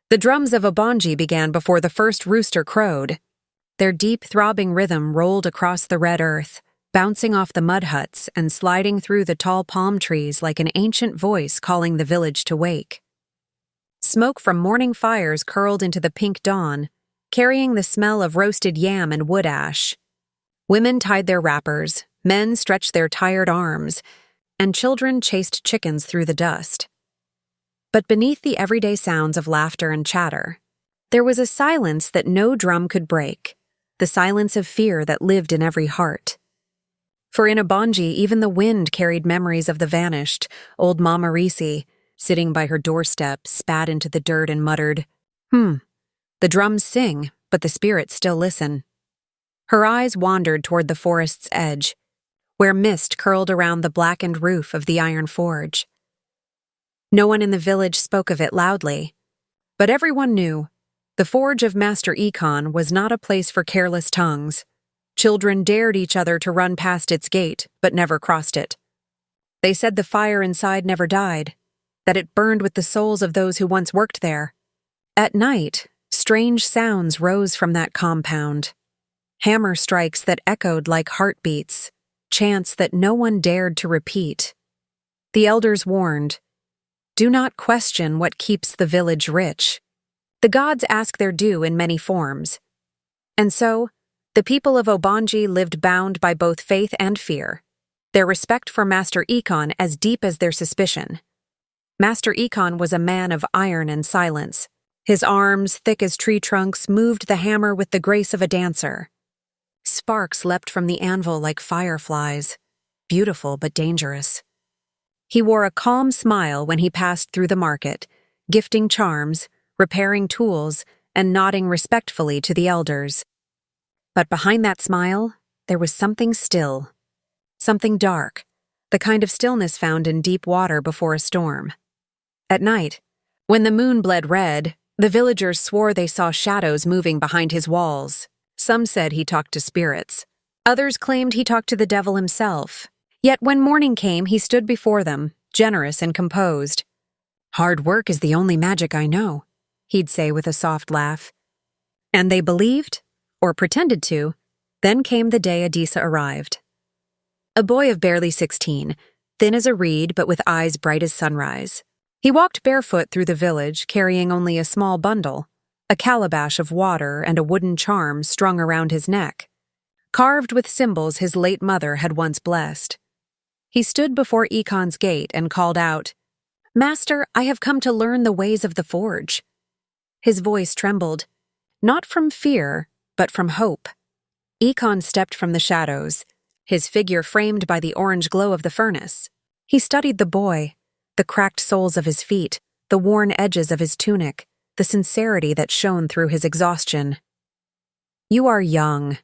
The drums of Obonji began before the first rooster crowed. Their deep, throbbing rhythm rolled across the red earth, bouncing off the mud huts and sliding through the tall palm trees like an ancient voice calling the village to wake. Smoke from morning fires curled into the pink dawn, carrying the smell of roasted yam and wood ash. Women tied their wrappers, men stretched their tired arms, and children chased chickens through the dust. But beneath the everyday sounds of laughter and chatter, there was a silence that no drum could break, the silence of fear that lived in every heart. For in Obonji, even the wind carried memories of the vanished. Old Mama Risi, sitting by her doorstep, spat into the dirt and muttered, The drums sing, but the spirits still listen." Her eyes wandered toward the forest's edge, where mist curled around the blackened roof of the iron forge. No one in the village spoke of it loudly, but everyone knew the forge of Master Ekon was not a place for careless tongues. Children dared each other to run past its gate, but never crossed it. They said the fire inside never died, that it burned with the souls of those who once worked there. At night, strange sounds rose from that compound. Hammer strikes that echoed like heartbeats, chants that no one dared to repeat. The elders warned, "Do not question what keeps the village rich." The gods ask their due in many forms. And so, the people of Obonji lived bound by both faith and fear, their respect for Master Ekon as deep as their suspicion. Master Ekon was a man of iron and silence. His arms, thick as tree trunks, moved the hammer with the grace of a dancer. Sparks leapt from the anvil like fireflies, beautiful but dangerous. He wore a calm smile when he passed through the market, gifting charms, repairing tools, and nodding respectfully to the elders. But behind that smile, there was something still, something dark, the kind of stillness found in deep water before a storm. At night, when the moon bled red, the villagers swore they saw shadows moving behind his walls. Some said he talked to spirits. Others claimed he talked to the devil himself. Yet when morning came, he stood before them, generous and composed. "Hard work is the only magic I know," he'd say with a soft laugh. And they believed, or pretended to. Then came the day Adisa arrived. A boy of barely 16, thin as a reed but with eyes bright as sunrise. He walked barefoot through the village, carrying only a small bundle, a calabash of water and a wooden charm strung around his neck, carved with symbols his late mother had once blessed. He stood before Ekon's gate and called out, "Master, I have come to learn the ways of the forge." His voice trembled, not from fear, but from hope. Ekon stepped from the shadows, his figure framed by the orange glow of the furnace. He studied the boy, the cracked soles of his feet, the worn edges of his tunic, the sincerity that shone through his exhaustion. "You are young,"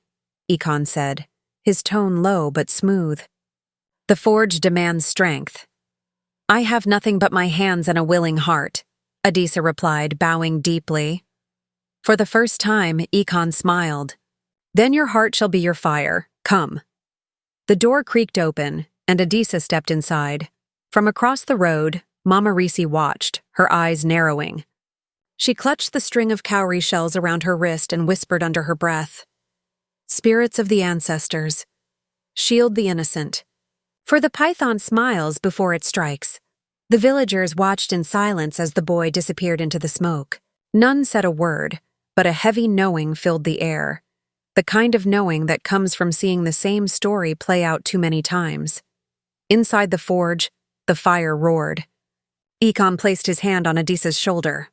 Ekon said, his tone low but smooth. "The forge demands strength." "I have nothing but my hands and a willing heart," Adisa replied, bowing deeply. For the first time, Ekon smiled. "Then your heart shall be your fire. Come." The door creaked open, and Adisa stepped inside. From across the road, Mama Risi watched, her eyes narrowing. She clutched the string of cowrie shells around her wrist and whispered under her breath, "Spirits of the ancestors, shield the innocent." For the python smiles before it strikes. The villagers watched in silence as the boy disappeared into the smoke. None said a word, but a heavy knowing filled the air, the kind of knowing that comes from seeing the same story play out too many times. Inside the forge, the fire roared. Ekon placed his hand on Adisa's shoulder.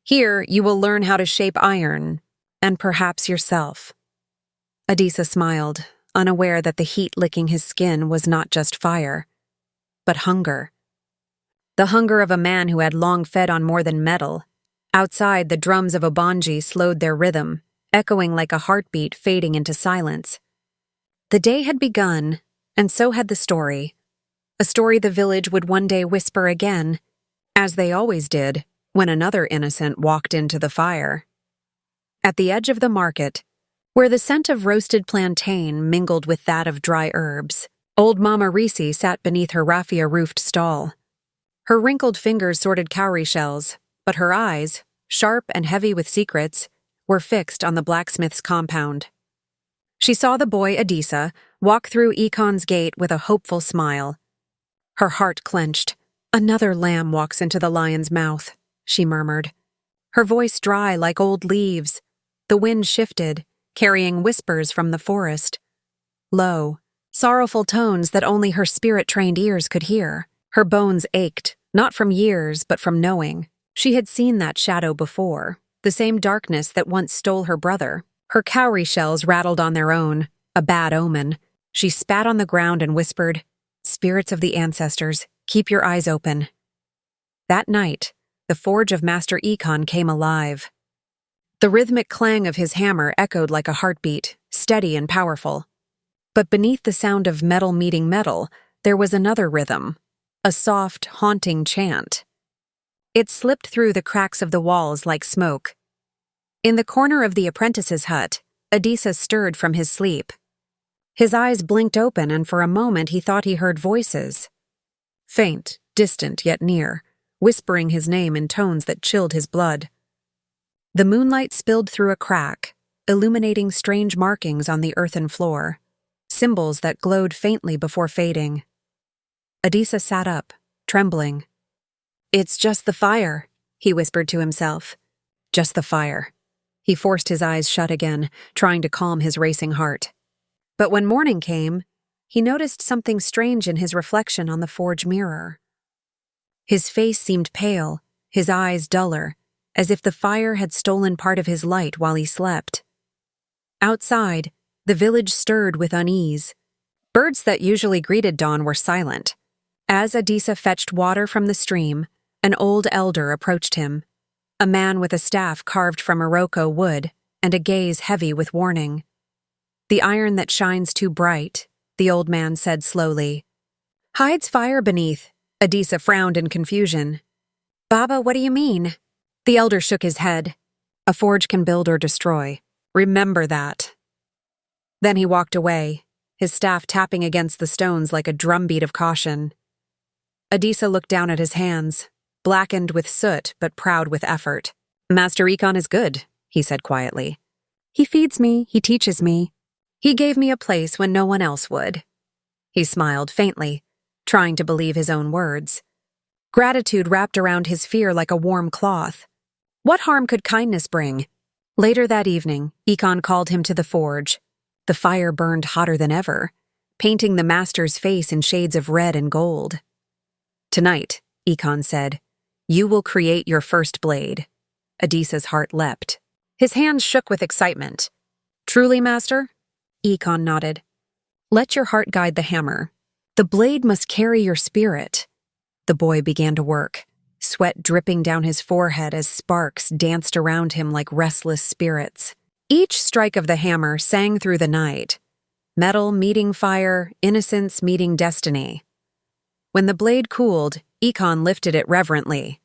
"Here you will learn how to shape iron, and perhaps yourself." Adisa smiled, unaware that the heat licking his skin was not just fire, but hunger. The hunger of a man who had long fed on more than metal. Outside, the drums of Obonji slowed their rhythm, echoing like a heartbeat fading into silence. The day had begun, and so had the story. A story the village would one day whisper again, as they always did when another innocent walked into the fire. At the edge of the market, where the scent of roasted plantain mingled with that of dry herbs, old Mama Risi sat beneath her raffia-roofed stall. Her wrinkled fingers sorted cowrie shells, but her eyes, sharp and heavy with secrets, were fixed on the blacksmith's compound. She saw the boy Adisa walk through Ekon's gate with a hopeful smile. Her heart clenched. "Another lamb walks into the lion's mouth," she murmured. Her voice dry like old leaves. The wind shifted, carrying whispers from the forest. Low, sorrowful tones that only her spirit-trained ears could hear. Her bones ached, not from years, but from knowing. She had seen that shadow before, the same darkness that once stole her brother. Her cowrie shells rattled on their own, a bad omen. She spat on the ground and whispered, "Spirits of the ancestors, keep your eyes open." That night, the forge of Master Ekon came alive. The rhythmic clang of his hammer echoed like a heartbeat, steady and powerful. But beneath the sound of metal meeting metal, there was another rhythm, a soft, haunting chant. It slipped through the cracks of the walls like smoke. In the corner of the apprentice's hut, Adisa stirred from his sleep. His eyes blinked open, and for a moment he thought he heard voices. Faint, distant yet near, whispering his name in tones that chilled his blood. The moonlight spilled through a crack, illuminating strange markings on the earthen floor, symbols that glowed faintly before fading. Adisa sat up, trembling. "It's just the fire," he whispered to himself. Just the fire. He forced his eyes shut again, trying to calm his racing heart. But when morning came, he noticed something strange in his reflection on the forge mirror. His face seemed pale, his eyes duller, as if the fire had stolen part of his light while he slept. Outside, the village stirred with unease. Birds that usually greeted dawn were silent. As Adisa fetched water from the stream, an old elder approached him, a man with a staff carved from Iroko wood and a gaze heavy with warning. "The iron that shines too bright," the old man said slowly. "Hides fire beneath." Adisa frowned in confusion. "Baba, what do you mean?" The elder shook his head. "A forge can build or destroy. Remember that." Then he walked away, his staff tapping against the stones like a drumbeat of caution. Adisa looked down at his hands, blackened with soot but proud with effort. "Master Ekon is good," he said quietly. "He feeds me, he teaches me. He gave me a place when no one else would." He smiled faintly, trying to believe his own words. Gratitude wrapped around his fear like a warm cloth. What harm could kindness bring? Later that evening, Ekon called him to the forge. The fire burned hotter than ever, painting the master's face in shades of red and gold. "Tonight," Ekon said, "you will create your first blade." Adisa's heart leapt. His hands shook with excitement. "Truly, master?" Ekon nodded. "Let your heart guide the hammer. The blade must carry your spirit." The boy began to work, sweat dripping down his forehead as sparks danced around him like restless spirits. Each strike of the hammer sang through the night. Metal meeting fire, innocence meeting destiny. When the blade cooled, Ekon lifted it reverently.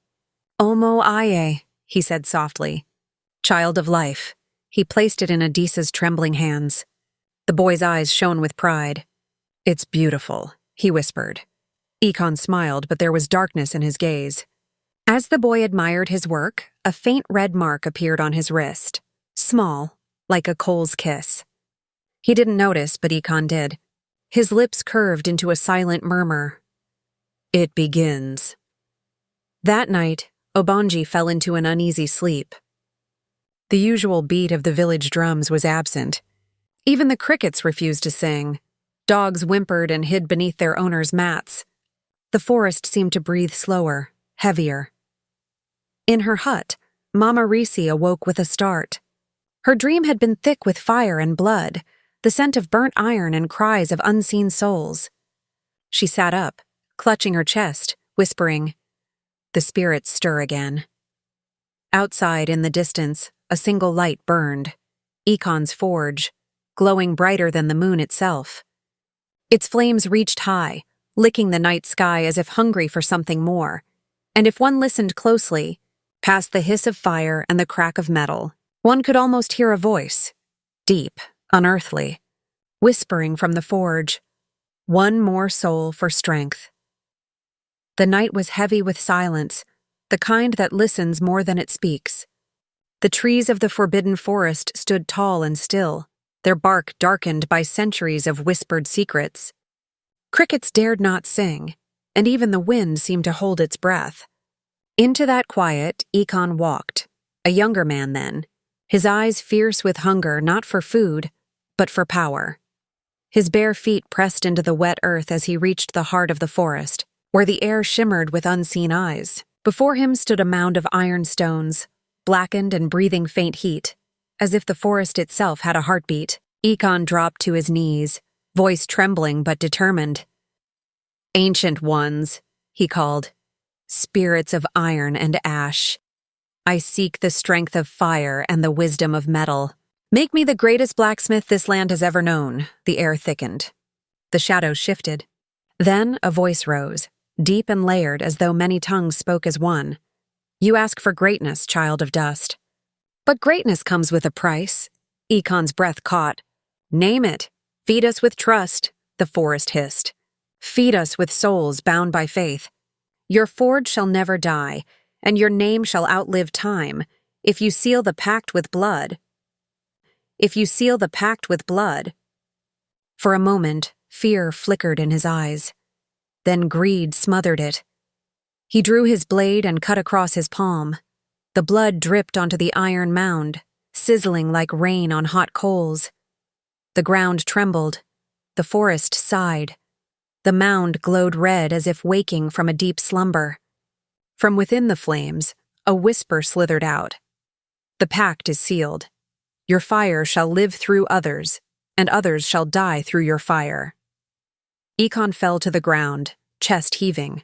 "Omo Aye," he said softly. "Child of life." He placed it in Adisa's trembling hands. The boy's eyes shone with pride. "It's beautiful," he whispered. Ekon smiled, but there was darkness in his gaze. As the boy admired his work, a faint red mark appeared on his wrist, small, like a coal's kiss. He didn't notice, but Ekon did. His lips curved into a silent murmur. "It begins." That night, Obonji fell into an uneasy sleep. The usual beat of the village drums was absent. Even the crickets refused to sing. Dogs whimpered and hid beneath their owners' mats. The forest seemed to breathe slower, heavier. In her hut, Mama Risi awoke with a start. Her dream had been thick with fire and blood, the scent of burnt iron and cries of unseen souls. She sat up, clutching her chest, whispering, "The spirits stir again." Outside, in the distance, a single light burned. Ekon's forge, glowing brighter than the moon itself. Its flames reached high, licking the night sky as if hungry for something more. And if one listened closely, past the hiss of fire and the crack of metal, one could almost hear a voice, deep, unearthly, whispering from the forge, "One more soul for strength." The night was heavy with silence, the kind that listens more than it speaks. The trees of the forbidden forest stood tall and still, their bark darkened by centuries of whispered secrets. Crickets dared not sing, and even the wind seemed to hold its breath. Into that quiet, Ekon walked, a younger man then, his eyes fierce with hunger not for food, but for power. His bare feet pressed into the wet earth as he reached the heart of the forest, where the air shimmered with unseen eyes. Before him stood a mound of iron stones, blackened and breathing faint heat, as if the forest itself had a heartbeat. Ekon dropped to his knees, voice trembling but determined. "Ancient ones," he called, "spirits of iron and ash. I seek the strength of fire and the wisdom of metal. Make me the greatest blacksmith this land has ever known." The air thickened. The shadows shifted. Then a voice rose, deep and layered as though many tongues spoke as one. "You ask for greatness, child of dust." "But greatness comes with a price." Ekon's breath caught. "Name it. Feed us with trust," the forest hissed. "Feed us with souls bound by faith. Your forge shall never die, and your name shall outlive time, if you seal the pact with blood. If you seal the pact with blood." For a moment, fear flickered in his eyes. Then greed smothered it. He drew his blade and cut across his palm. The blood dripped onto the iron mound, sizzling like rain on hot coals. The ground trembled. The forest sighed. The mound glowed red as if waking from a deep slumber. From within the flames, a whisper slithered out. "The pact is sealed. Your fire shall live through others, and others shall die through your fire." Ekon fell to the ground, chest heaving.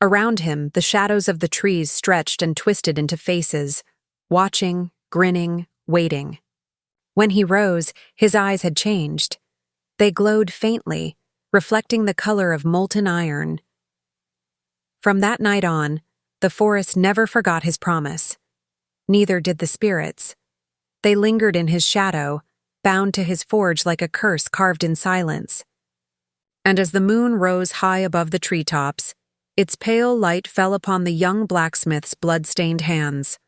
Around him, the shadows of the trees stretched and twisted into faces, watching, grinning, waiting. When he rose, his eyes had changed. They glowed faintly, reflecting the color of molten iron. From that night on, the forest never forgot his promise. Neither did the spirits. They lingered in his shadow, bound to his forge like a curse carved in silence. And as the moon rose high above the treetops, its pale light fell upon the young blacksmith's blood-stained hands.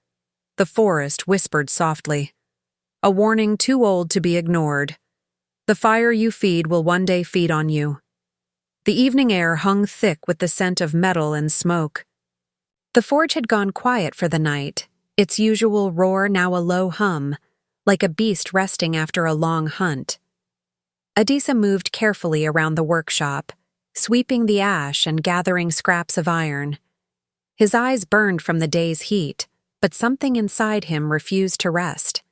The forest whispered softly, "A warning too old to be ignored. The fire you feed will one day feed on you." The evening air hung thick with the scent of metal and smoke. The forge had gone quiet for the night, its usual roar now a low hum, like a beast resting after a long hunt. Adisa moved carefully around the workshop, sweeping the ash and gathering scraps of iron. His eyes burned from the day's heat, but something inside him refused to rest.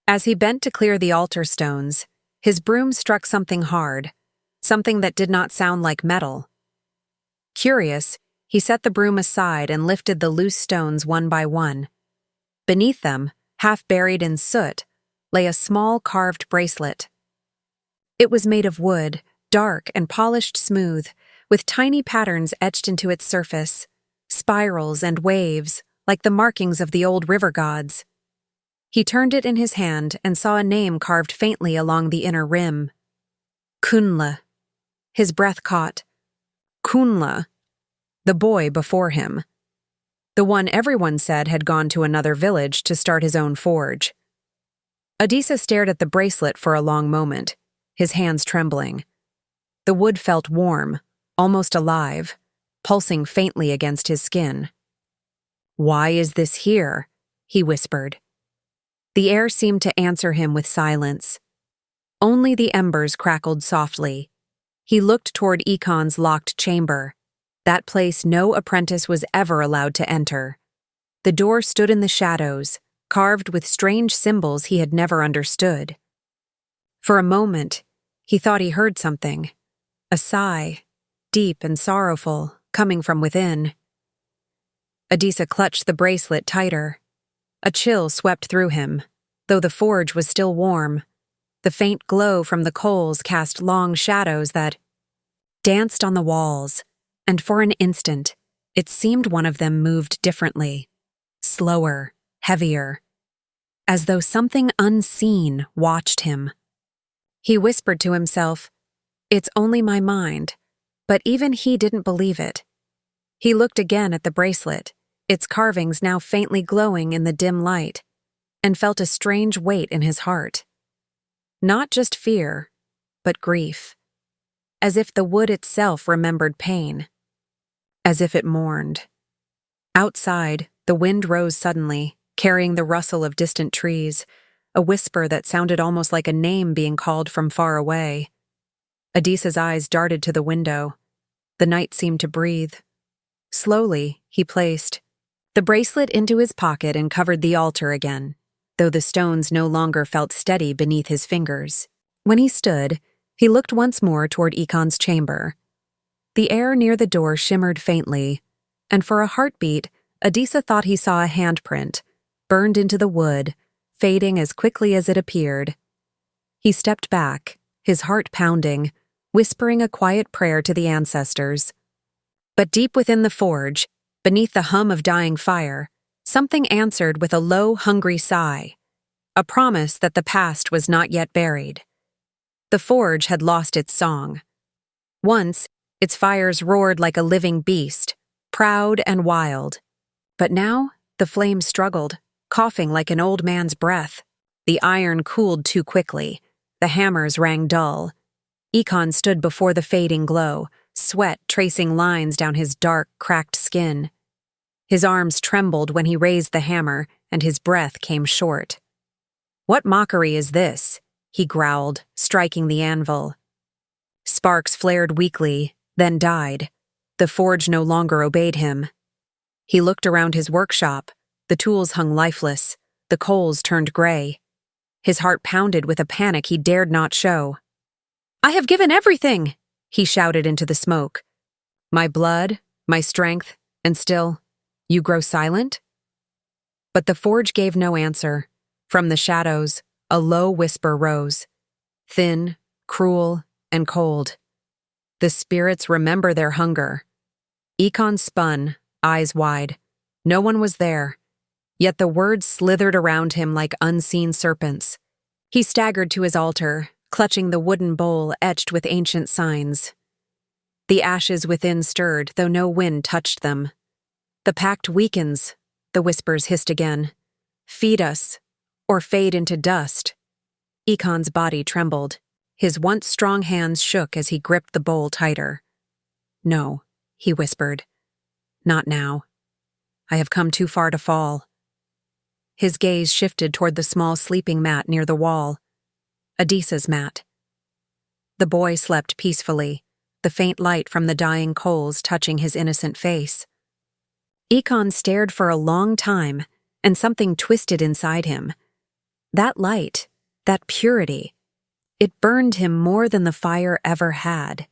As he bent to clear the altar stones, his broom struck something hard, something that did not sound like metal. Curious, he set the broom aside and lifted the loose stones one by one. Beneath them, half buried in soot, lay a small carved bracelet. It was made of wood, dark and polished smooth, with tiny patterns etched into its surface, spirals and waves, like the markings of the old river gods. He turned it in his hand and saw a name carved faintly along the inner rim. Kunla. His breath caught. Kunla. The boy before him. The one everyone said had gone to another village to start his own forge. Adisa stared at the bracelet for a long moment, his hands trembling. The wood felt warm, almost alive, pulsing faintly against his skin. "Why is this here?" he whispered. The air seemed to answer him with silence. Only the embers crackled softly. He looked toward Ekon's locked chamber, that place no apprentice was ever allowed to enter. The door stood in the shadows, carved with strange symbols he had never understood. For a moment, he thought he heard something, a sigh, deep and sorrowful, coming from within. Adisa clutched the bracelet tighter. A chill swept through him, though the forge was still warm. The faint glow from the coals cast long shadows that danced on the walls, and for an instant, it seemed one of them moved differently, slower, heavier, as though something unseen watched him. He whispered to himself, "It's only my mind," but even he didn't believe it. He looked again at the bracelet, its carvings now faintly glowing in the dim light. and felt a strange weight in his heart. Not just fear, but grief, as if the wood itself remembered pain, as if it mourned. Outside, the wind rose suddenly, carrying the rustle of distant trees, a whisper that sounded almost like a name being called from far away. Adisa's eyes darted to the window. The night seemed to breathe. Slowly, he placed the bracelet into his pocket and covered the altar again, though the stones no longer felt steady beneath his fingers. When he stood, he looked once more toward Ekon's chamber. The air near the door shimmered faintly, and for a heartbeat, Adisa thought he saw a handprint, burned into the wood, fading as quickly as it appeared. He stepped back, his heart pounding, whispering a quiet prayer to the ancestors. But deep within the forge, beneath the hum of dying fire, something answered with a low, hungry sigh, a promise that the past was not yet buried. The forge had lost its song. Once, its fires roared like a living beast, proud and wild. But now, the flame struggled, coughing like an old man's breath. The iron cooled too quickly. The hammers rang dull. Ekon stood before the fading glow, sweat tracing lines down his dark, cracked skin. His arms trembled when he raised the hammer, and his breath came short. "What mockery is this?" he growled, striking the anvil. Sparks flared weakly, then died. The forge no longer obeyed him. He looked around his workshop. The tools hung lifeless. The coals turned gray. His heart pounded with a panic he dared not show. "I have given everything!" he shouted into the smoke. "My blood, my strength, and still, you grow silent?" But the forge gave no answer. From the shadows, a low whisper rose. Thin, cruel, and cold. "The spirits remember their hunger." Ekon spun, eyes wide. No one was there, yet the words slithered around him like unseen serpents. He staggered to his altar, clutching the wooden bowl etched with ancient signs. The ashes within stirred, though no wind touched them. "The pact weakens," the whispers hissed again. "Feed us, or fade into dust." Ekon's body trembled. His once strong hands shook as he gripped the bowl tighter. "No," he whispered. "Not now. I have come too far to fall." His gaze shifted toward the small sleeping mat near the wall. Adisa's mat. The boy slept peacefully, the faint light from the dying coals touching his innocent face. Ekon stared for a long time, and something twisted inside him. That light, that purity, it burned him more than the fire ever had.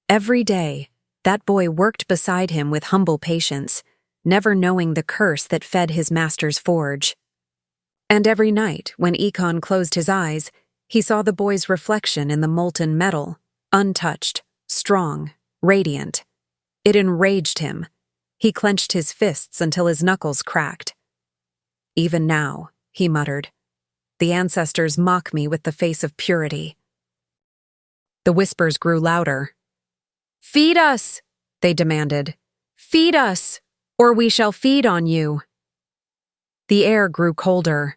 Every day, that boy worked beside him with humble patience, never knowing the curse that fed his master's forge. And every night, when Ekon closed his eyes, he saw the boy's reflection in the molten metal, untouched, strong, radiant. It enraged him. He clenched his fists until his knuckles cracked. "Even now," he muttered, "the ancestors mock me with the face of purity." The whispers grew louder. "Feed us!" they demanded. "Feed us, or we shall feed on you." The air grew colder.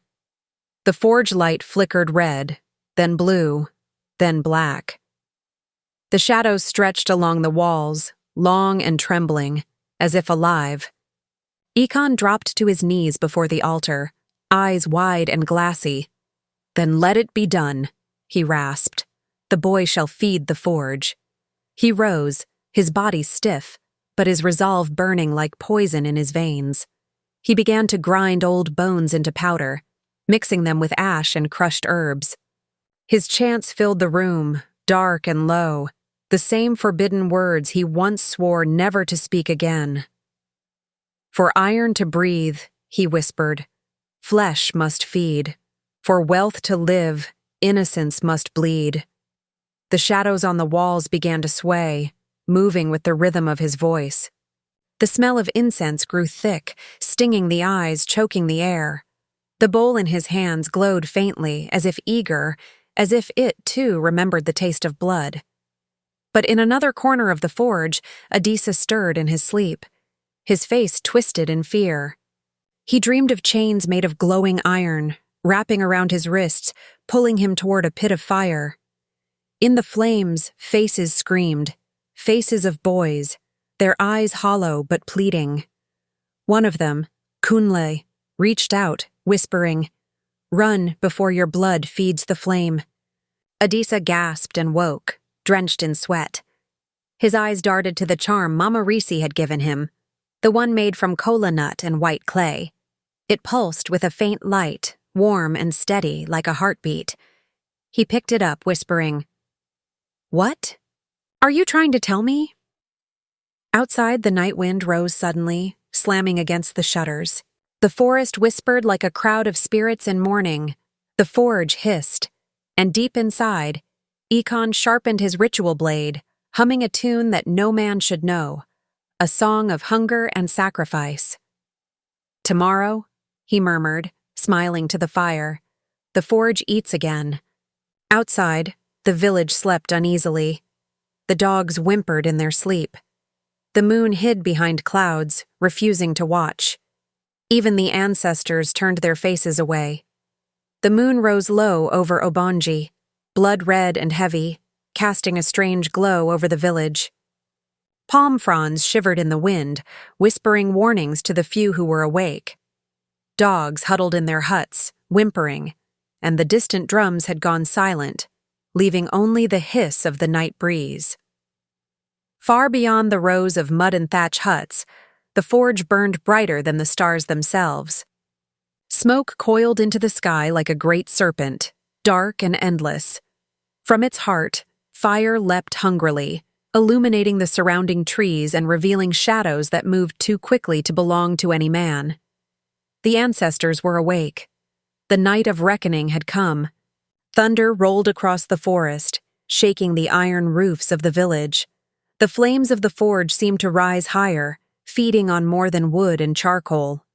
The forge light flickered red, then blue, then black. The shadows stretched along the walls, long and trembling, as if alive. Ekon dropped to his knees before the altar, eyes wide and glassy. "Then let it be done," he rasped. "The boy shall feed the forge." He rose, his body stiff, but his resolve burning like poison in his veins. He began to grind old bones into powder, mixing them with ash and crushed herbs. His chants filled the room, dark and low, the same forbidden words he once swore never to speak again. "For iron to breathe," he whispered, "flesh must feed. For wealth to live, innocence must bleed." The shadows on the walls began to sway, moving with the rhythm of his voice. The smell of incense grew thick, stinging the eyes, choking the air. The bowl in his hands glowed faintly, as if eager, as if it, too, remembered the taste of blood. But in another corner of the forge, Adisa stirred in his sleep. His face twisted in fear. He dreamed of chains made of glowing iron, wrapping around his wrists, pulling him toward a pit of fire. In the flames, faces screamed, faces of boys, their eyes hollow but pleading. One of them, Kunle, reached out, whispering, "Run before your blood feeds the flame." Adisa gasped and woke, drenched in sweat. His eyes darted to the charm Mama Risi had given him, the one made from kola nut and white clay. It pulsed with a faint light, warm and steady like a heartbeat. He picked it up, whispering, "What? Are you trying to tell me?" Outside, the night wind rose suddenly, slamming against the shutters. The forest whispered like a crowd of spirits in mourning. The forge hissed, and deep inside, Ekon sharpened his ritual blade, humming a tune that no man should know, a song of hunger and sacrifice. "Tomorrow," he murmured, smiling to the fire, "the forge eats again." Outside, the village slept uneasily. The dogs whimpered in their sleep. The moon hid behind clouds, refusing to watch. Even the ancestors turned their faces away. The moon rose low over Obonji, blood-red and heavy, casting a strange glow over the village. Palm fronds shivered in the wind, whispering warnings to the few who were awake. Dogs huddled in their huts, whimpering, and the distant drums had gone silent, leaving only the hiss of the night breeze. Far beyond the rows of mud and thatch huts, the forge burned brighter than the stars themselves. Smoke coiled into the sky like a great serpent, dark and endless. From its heart, fire leapt hungrily, illuminating the surrounding trees and revealing shadows that moved too quickly to belong to any man. The ancestors were awake. The night of reckoning had come. Thunder rolled across the forest, shaking the iron roofs of the village. The flames of the forge seemed to rise higher, feeding on more than wood and charcoal.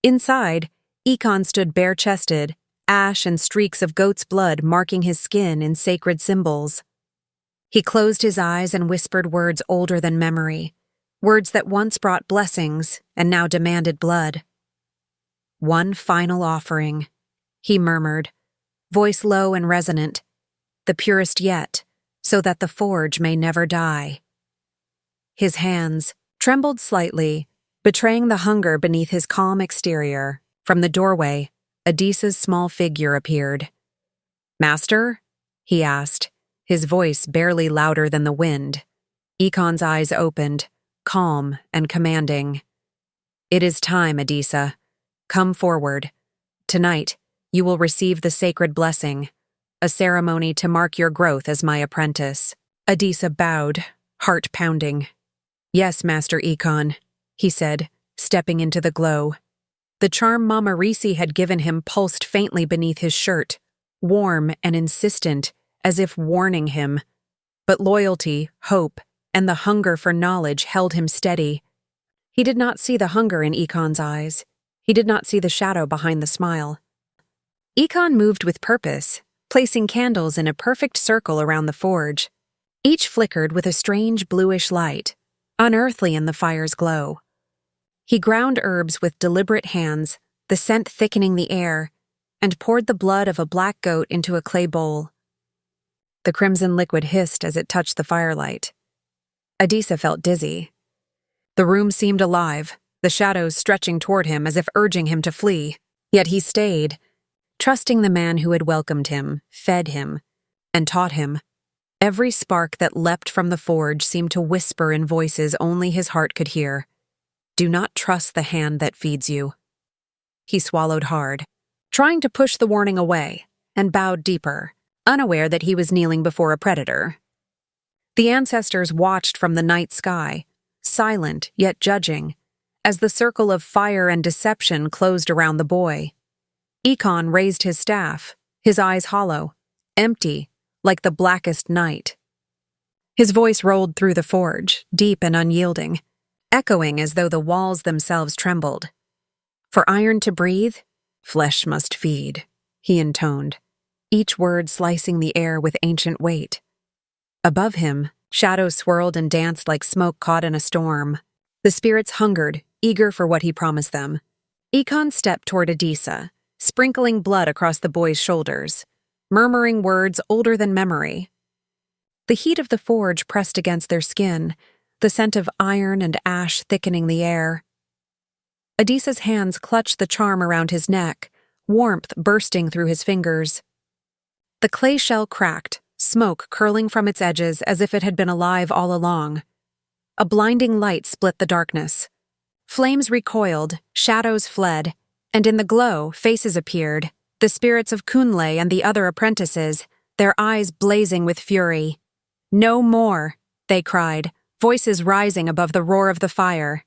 Inside, Ekon stood bare-chested, ash and streaks of goat's blood marking his skin in sacred symbols. He closed his eyes and whispered words older than memory, words that once brought blessings and now demanded blood. "One final offering," he murmured, voice low and resonant, "the purest yet, so that the forge may never die." His hands trembled slightly, betraying the hunger beneath his calm exterior. From the doorway, Adisa's small figure appeared. "Master?" he asked, his voice barely louder than the wind. Ekon's eyes opened, calm and commanding. "It is time, Adisa. Come forward. Tonight, you will receive the sacred blessing, a ceremony to mark your growth as my apprentice." Adisa bowed, heart pounding. "Yes, Master Ekon," he said, stepping into the glow. The charm Mama Risi had given him pulsed faintly beneath his shirt, warm and insistent, as if warning him. But loyalty, hope, and the hunger for knowledge held him steady. He did not see the hunger in Ekon's eyes. He did not see the shadow behind the smile. Ekon moved with purpose, placing candles in a perfect circle around the forge. Each flickered with a strange bluish light, unearthly in the fire's glow. He ground herbs with deliberate hands, the scent thickening the air, and poured the blood of a black goat into a clay bowl. The crimson liquid hissed as it touched the firelight. Adisa felt dizzy. The room seemed alive, the shadows stretching toward him as if urging him to flee. Yet he stayed, trusting the man who had welcomed him, fed him, and taught him. Every spark that leapt from the forge seemed to whisper in voices only his heart could hear. "Do not trust the hand that feeds you." He swallowed hard, trying to push the warning away, and bowed deeper, unaware that he was kneeling before a predator. The ancestors watched from the night sky, silent yet judging, as the circle of fire and deception closed around the boy. Ekon raised his staff, his eyes hollow, empty, like the blackest night. His voice rolled through the forge, deep and unyielding, echoing as though the walls themselves trembled. "For iron to breathe, flesh must feed," he intoned, each word slicing the air with ancient weight. Above him, shadows swirled and danced like smoke caught in a storm. The spirits hungered, eager for what he promised them. Ekon stepped toward Adisa, sprinkling blood across the boy's shoulders, murmuring words older than memory. The heat of the forge pressed against their skin, the scent of iron and ash thickening the air. Adisa's hands clutched the charm around his neck, warmth bursting through his fingers. The clay shell cracked, smoke curling from its edges as if it had been alive all along. A blinding light split the darkness. Flames recoiled, shadows fled, and in the glow, faces appeared, the spirits of Kunle and the other apprentices, their eyes blazing with fury. "No more," they cried, voices rising above the roar of the fire.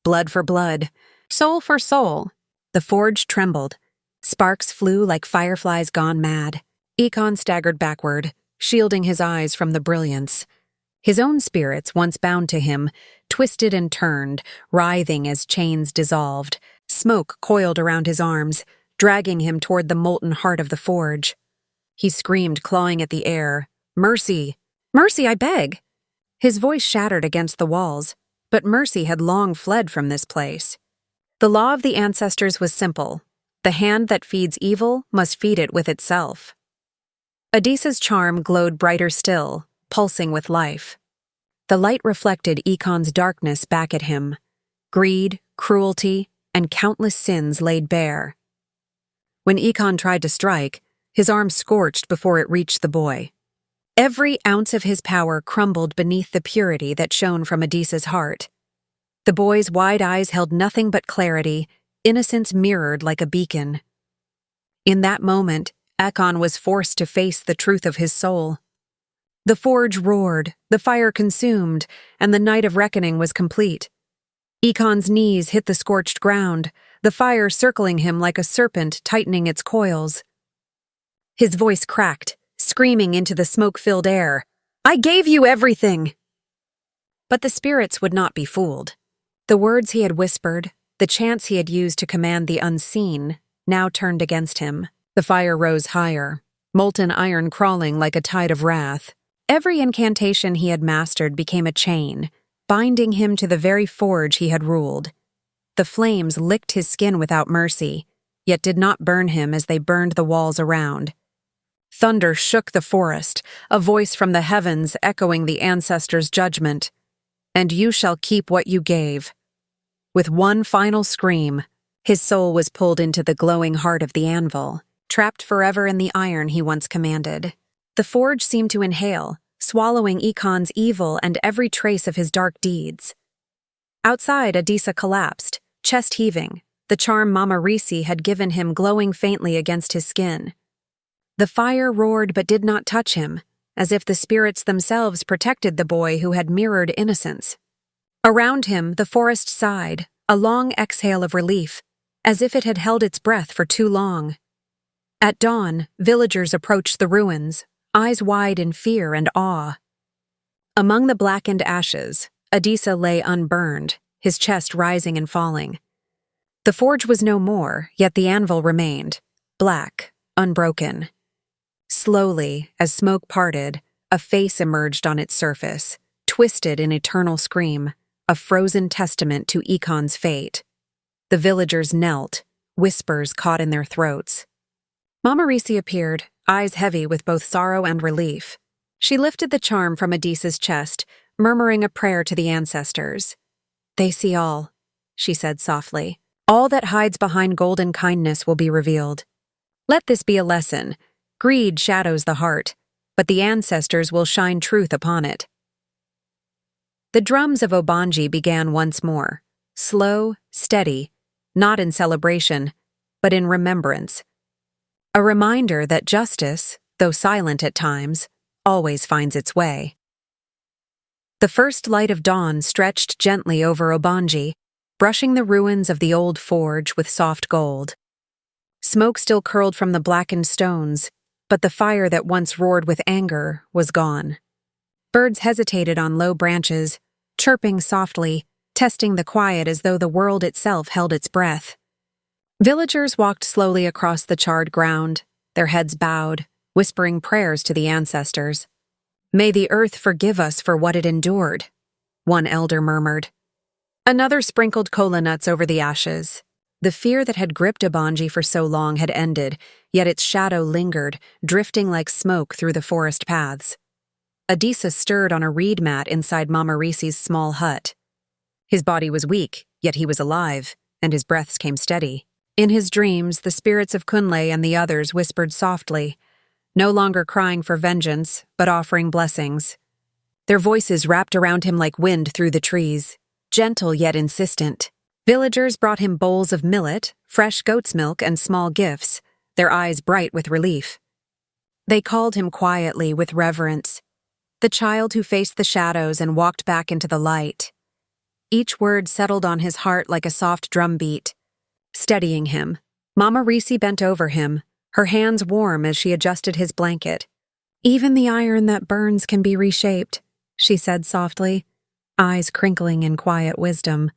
Blood for blood, soul for soul. The forge trembled. Sparks flew like fireflies gone mad. Ekon staggered backward, shielding his eyes from the brilliance. His own spirits, once bound to him, twisted and turned, writhing as chains dissolved. Smoke coiled around his arms, dragging him toward the molten heart of the forge. He screamed, clawing at the air, "Mercy! Mercy, I beg!" His voice shattered against the walls, but mercy had long fled from this place. The law of the ancestors was simple. The hand that feeds evil must feed it with itself. Adisa's charm glowed brighter still, pulsing with life. The light reflected Ekon's darkness back at him. Greed, cruelty, and countless sins laid bare. When Ekon tried to strike, his arm scorched before it reached the boy. Every ounce of his power crumbled beneath the purity that shone from Adisa's heart. The boy's wide eyes held nothing but clarity, innocence mirrored like a beacon. In that moment, Ekon was forced to face the truth of his soul. The forge roared, the fire consumed, and the night of reckoning was complete. Ekon's knees hit the scorched ground, the fire circling him like a serpent tightening its coils. His voice cracked, screaming into the smoke-filled air, "I gave you everything!" But the spirits would not be fooled. The words he had whispered, the chants he had used to command the unseen, now turned against him. The fire rose higher, molten iron crawling like a tide of wrath. Every incantation he had mastered became a chain, binding him to the very forge he had ruled. The flames licked his skin without mercy, yet did not burn him as they burned the walls around. Thunder shook the forest, a voice from the heavens echoing the ancestors' judgment. "And you shall keep what you gave." With one final scream, his soul was pulled into the glowing heart of the anvil, trapped forever in the iron he once commanded. The forge seemed to inhale, swallowing Ekon's evil and every trace of his dark deeds. Outside, Adisa collapsed, chest heaving, the charm Mama Risi had given him glowing faintly against his skin. The fire roared but did not touch him, as if the spirits themselves protected the boy who had mirrored innocence. Around him, the forest sighed, a long exhale of relief, as if it had held its breath for too long. At dawn, villagers approached the ruins, eyes wide in fear and awe. Among the blackened ashes, Adisa lay unburned, his chest rising and falling. The forge was no more, yet the anvil remained, black, unbroken. Slowly, as smoke parted, a face emerged on its surface, twisted in eternal scream, a frozen testament to Ekon's fate. The villagers knelt, whispers caught in their throats. Mama Risi appeared, eyes heavy with both sorrow and relief. She lifted the charm from Adisa's chest, murmuring a prayer to the ancestors. "They see all," she said softly. "All that hides behind golden kindness will be revealed. Let this be a lesson. Greed shadows the heart, but the ancestors will shine truth upon it." The drums of Obonji began once more, slow, steady, not in celebration, but in remembrance. A reminder that justice, though silent at times, always finds its way. The first light of dawn stretched gently over Obonji, brushing the ruins of the old forge with soft gold. Smoke still curled from the blackened stones, but the fire that once roared with anger was gone. Birds hesitated on low branches, chirping softly, testing the quiet as though the world itself held its breath. Villagers walked slowly across the charred ground, their heads bowed, whispering prayers to the ancestors. "May the earth forgive us for what it endured," one elder murmured. Another sprinkled kola nuts over the ashes. The fear that had gripped Obonji for so long had ended, yet its shadow lingered, drifting like smoke through the forest paths. Adisa stirred on a reed mat inside Mama Risi's small hut. His body was weak, yet he was alive, and his breaths came steady. In his dreams, the spirits of Kunle and the others whispered softly, no longer crying for vengeance, but offering blessings. Their voices wrapped around him like wind through the trees, gentle yet insistent. Villagers brought him bowls of millet, fresh goat's milk, and small gifts, their eyes bright with relief. They called him quietly with reverence, the child who faced the shadows and walked back into the light. Each word settled on his heart like a soft drumbeat, steadying him. Mama Risi bent over him, her hands warm as she adjusted his blanket. "Even the iron that burns can be reshaped," she said softly, eyes crinkling in quiet wisdom.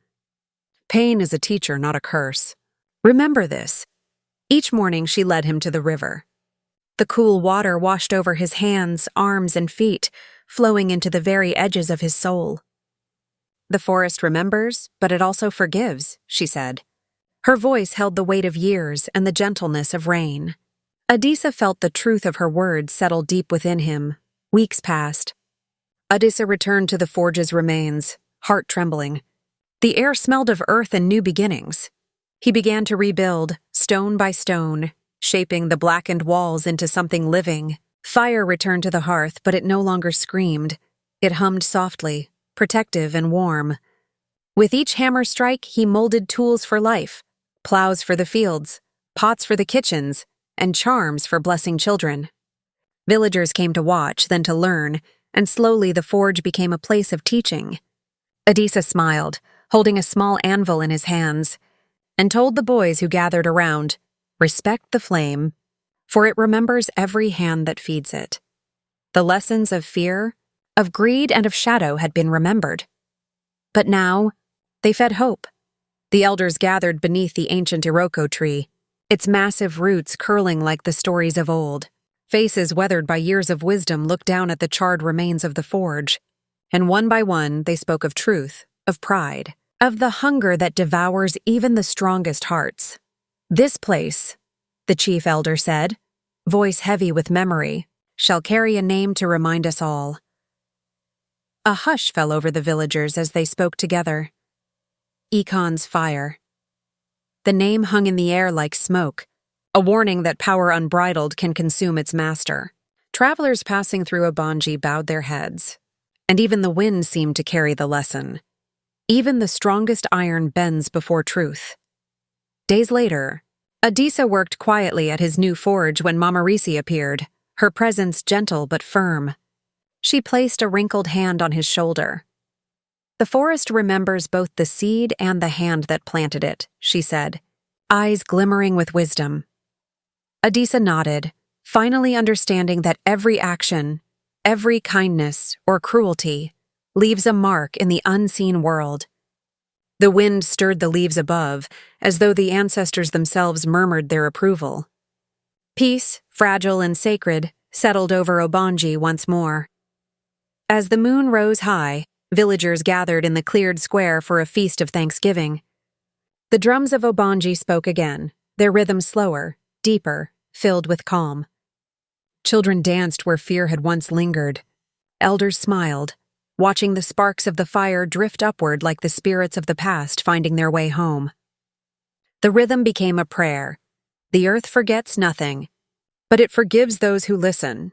"Pain is a teacher, not a curse. Remember this." Each morning she led him to the river. The cool water washed over his hands, arms, and feet, flowing into the very edges of his soul. "The forest remembers, but it also forgives," she said. Her voice held the weight of years and the gentleness of rain. Adisa felt the truth of her words settle deep within him. Weeks passed. Adisa returned to the forge's remains, heart trembling. The air smelled of earth and new beginnings. He began to rebuild, stone by stone, shaping the blackened walls into something living. Fire returned to the hearth, but it no longer screamed. It hummed softly, protective and warm. With each hammer strike, he molded tools for life, plows for the fields, pots for the kitchens, and charms for blessing children. Villagers came to watch, then to learn, and slowly the forge became a place of teaching. Adisa smiled, holding a small anvil in his hands, and told the boys who gathered around, "Respect the flame, for it remembers every hand that feeds it." The lessons of fear, of greed, and of shadow had been remembered. But now, they fed hope. The elders gathered beneath the ancient Iroko tree, its massive roots curling like the stories of old. Faces weathered by years of wisdom looked down at the charred remains of the forge, and one by one they spoke of truth, of pride, of the hunger that devours even the strongest hearts. "This place," the chief elder said, voice heavy with memory, "shall carry a name to remind us all." A hush fell over the villagers as they spoke together. Ekon's fire. The name hung in the air like smoke, a warning that power unbridled can consume its master. Travelers passing through Obonji bowed their heads, and even the wind seemed to carry the lesson. Even the strongest iron bends before truth. Days later, Adisa worked quietly at his new forge when Mama Risi appeared, her presence gentle but firm. She placed a wrinkled hand on his shoulder. "The forest remembers both the seed and the hand that planted it," she said, eyes glimmering with wisdom. Adisa nodded, finally understanding that every action, every kindness or cruelty, leaves a mark in the unseen world. The wind stirred the leaves above, as though the ancestors themselves murmured their approval. Peace, fragile and sacred, settled over Obonji once more. As the moon rose high, villagers gathered in the cleared square for a feast of Thanksgiving. The drums of Obonji spoke again, their rhythm slower, deeper, filled with calm. Children danced where fear had once lingered. Elders smiled, watching the sparks of the fire drift upward like the spirits of the past finding their way home. The rhythm became a prayer. The earth forgets nothing, but it forgives those who listen.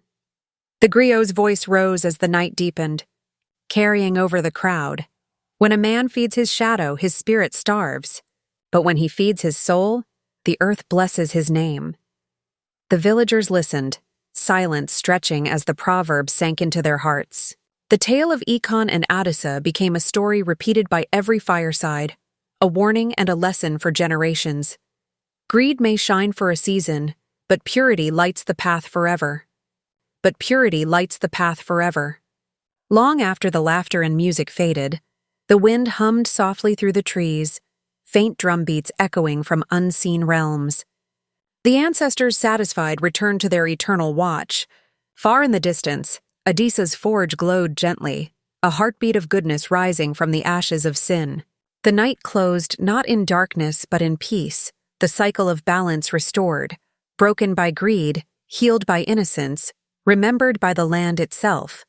The griot's voice rose as the night deepened, carrying over the crowd. When a man feeds his shadow, his spirit starves. But when he feeds his soul, the earth blesses his name. The villagers listened, silence stretching as the proverb sank into their hearts. The tale of Ekon and Adisa became a story repeated by every fireside, a warning and a lesson for generations. Greed may shine for a season, but purity lights the path forever. Long after the laughter and music faded, the wind hummed softly through the trees, faint drumbeats echoing from unseen realms. The ancestors, satisfied, returned to their eternal watch. Far in the distance, Adisa's forge glowed gently, a heartbeat of goodness rising from the ashes of sin. The night closed not in darkness but in peace, the cycle of balance restored, broken by greed, healed by innocence, remembered by the land itself.